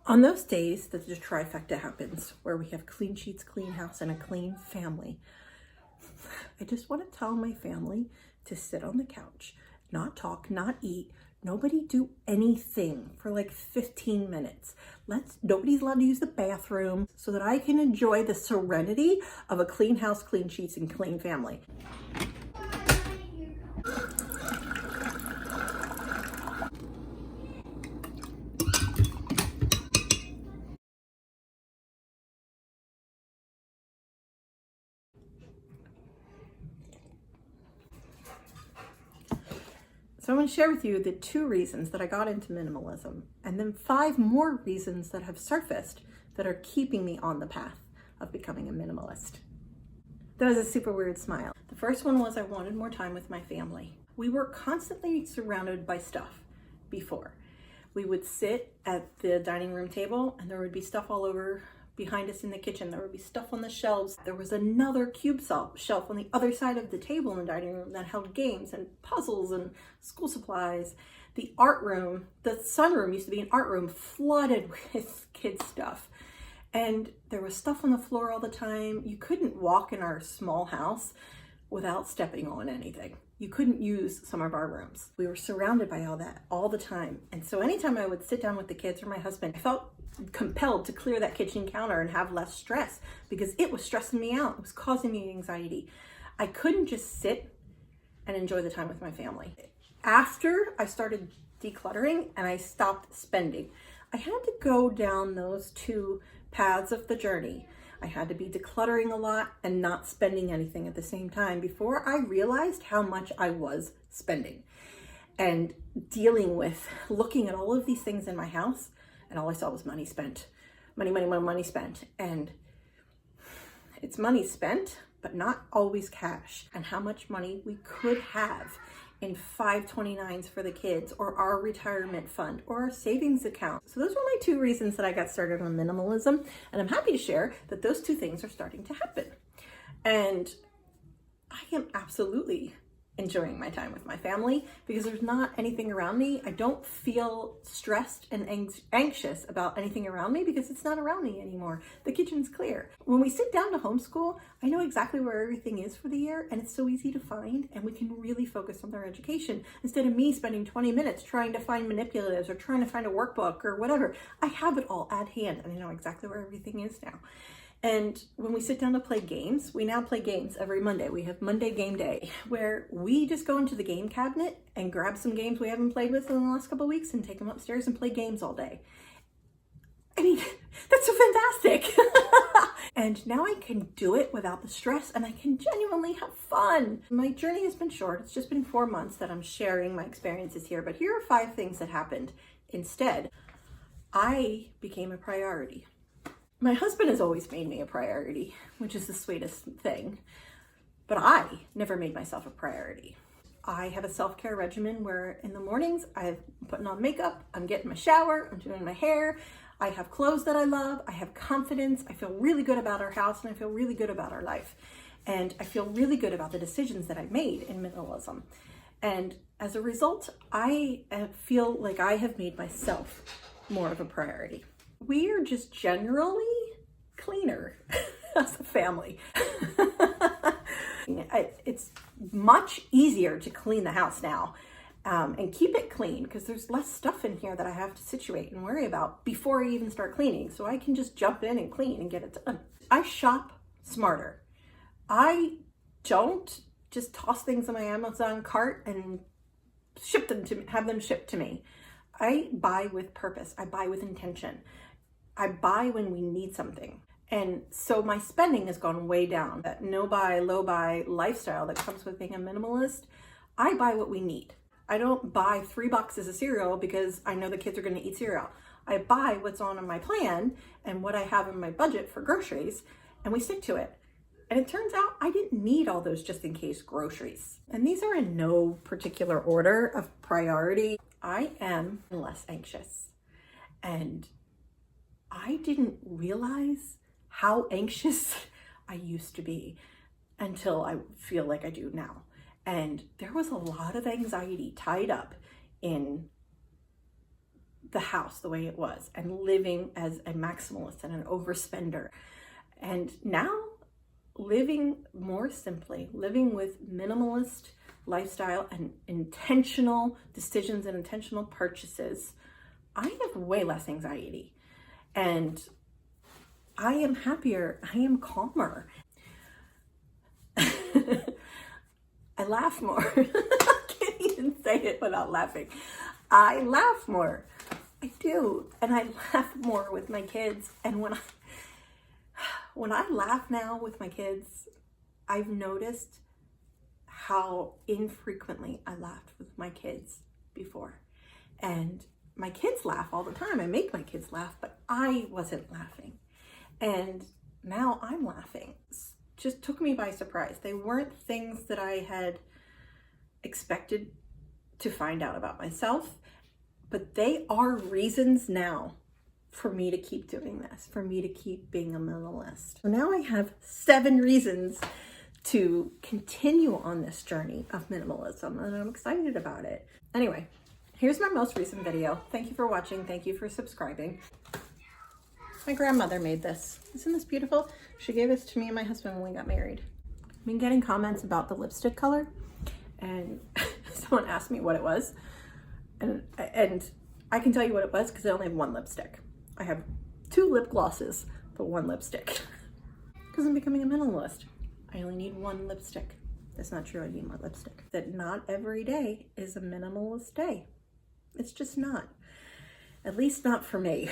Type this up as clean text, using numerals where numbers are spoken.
On those days that the trifecta happens, where we have clean sheets, clean house, and a clean family, I just want to tell my family to sit on the couch, not talk, not eat, nobody do anything for like 15 minutes. Nobody's allowed to use the bathroom so that I can enjoy the serenity of a clean house, clean sheets, and clean family. So I'm going to share with you the 2 reasons that I got into minimalism, and then 5 more reasons that have surfaced that are keeping me on the path of becoming a minimalist. That was a super weird smile. The first one was I wanted more time with my family. We were constantly surrounded by stuff before. We would sit at the dining room table and there would be stuff all over behind us in the kitchen. There would be stuff on the shelves. There was another cube shelf on the other side of the table in the dining room that held games and puzzles and school supplies. The art room, the sunroom used to be an art room flooded with kids' stuff. And there was stuff on the floor all the time. You couldn't walk in our small house without stepping on anything. You couldn't use some of our rooms. We were surrounded by all that all the time. And so anytime I would sit down with the kids or my husband, I felt compelled to clear that kitchen counter and have less stress because it was stressing me out. It was causing me anxiety. I couldn't just sit and enjoy the time with my family. After I started decluttering and I stopped spending, I had to go down those 2 paths of the journey. I had to be decluttering a lot and not spending anything at the same time before I realized how much I was spending and dealing with looking at all of these things in my house, and all I saw was money spent. Money spent. And it's money spent, but not always cash. And how much money we could have in 529s for the kids, or our retirement fund, or our savings account. So those were my 2 reasons that I got started on minimalism. And I'm happy to share that those 2 things are starting to happen. And I am absolutely enjoying my time with my family because there's not anything around me. I don't feel stressed and anxious about anything around me because it's not around me anymore. The kitchen's clear. When we sit down to homeschool, I know exactly where everything is for the year, and it's so easy to find, and we can really focus on their education instead of me spending 20 minutes trying to find manipulatives or trying to find a workbook or whatever. I have it all at hand and I know exactly where everything is now. And when we sit down to play games, we now play games every Monday. We have Monday game day where we just go into the game cabinet and grab some games we haven't played with in the last couple of weeks and take them upstairs and play games all day. I mean, that's so fantastic. And now I can do it without the stress and I can genuinely have fun. My journey has been short. It's just been 4 months that I'm sharing my experiences here, but here are 5 things that happened. Instead, I became a priority. My husband has always made me a priority, which is the sweetest thing, but I never made myself a priority. I have a self-care regimen where in the mornings I'm putting on makeup, I'm getting my shower, I'm doing my hair, I have clothes that I love, I have confidence, I feel really good about our house, and I feel really good about our life. And I feel really good about the decisions that I made in minimalism. And as a result, I feel like I have made myself more of a priority. We are just generally cleaner as a family. It's much easier to clean the house now and keep it clean because there's less stuff in here that I have to situate and worry about before I even start cleaning. So I can just jump in and clean and get it done. I shop smarter. I don't just toss things in my Amazon cart and have them shipped to me. I buy with purpose. I buy with intention. I buy when we need something. And so my spending has gone way down. That no buy, low buy lifestyle that comes with being a minimalist, I buy what we need. I don't buy 3 boxes of cereal because I know the kids are going to eat cereal. I buy what's on my plan and what I have in my budget for groceries, and we stick to it. And it turns out I didn't need all those just in case groceries. And these are in no particular order of priority. I am less anxious. And I didn't realize how anxious I used to be until I feel like I do now. And there was a lot of anxiety tied up in the house the way it was and living as a maximalist and an overspender. And now living more simply, living with minimalist lifestyle and intentional decisions and intentional purchases, I have way less anxiety and I am happier. I am calmer. I laugh more. I can't even say it without laughing. I laugh more. I do. And I laugh more with my kids. And when I laugh now with my kids, I've noticed how infrequently I laughed with my kids before. And my kids laugh all the time. I make my kids laugh, but I wasn't laughing. And now I'm laughing. It just took me by surprise. They weren't things that I had expected to find out about myself, but they are reasons now for me to keep doing this, for me to keep being a minimalist. So now I have 7 reasons to continue on this journey of minimalism, and I'm excited about it. Anyway, here's my most recent video. Thank you for watching. Thank you for subscribing. My grandmother made this. Isn't this beautiful? She gave this to me and my husband when we got married. I've been getting comments about the lipstick color, and someone asked me what it was, and I can tell you what it was because I only have 1 lipstick. I have 2 lip glosses, but 1 lipstick. Because I'm becoming a minimalist. I only need 1 lipstick. That's not true, I need more lipstick. That not every day is a minimalist day. It's just not. At least not for me.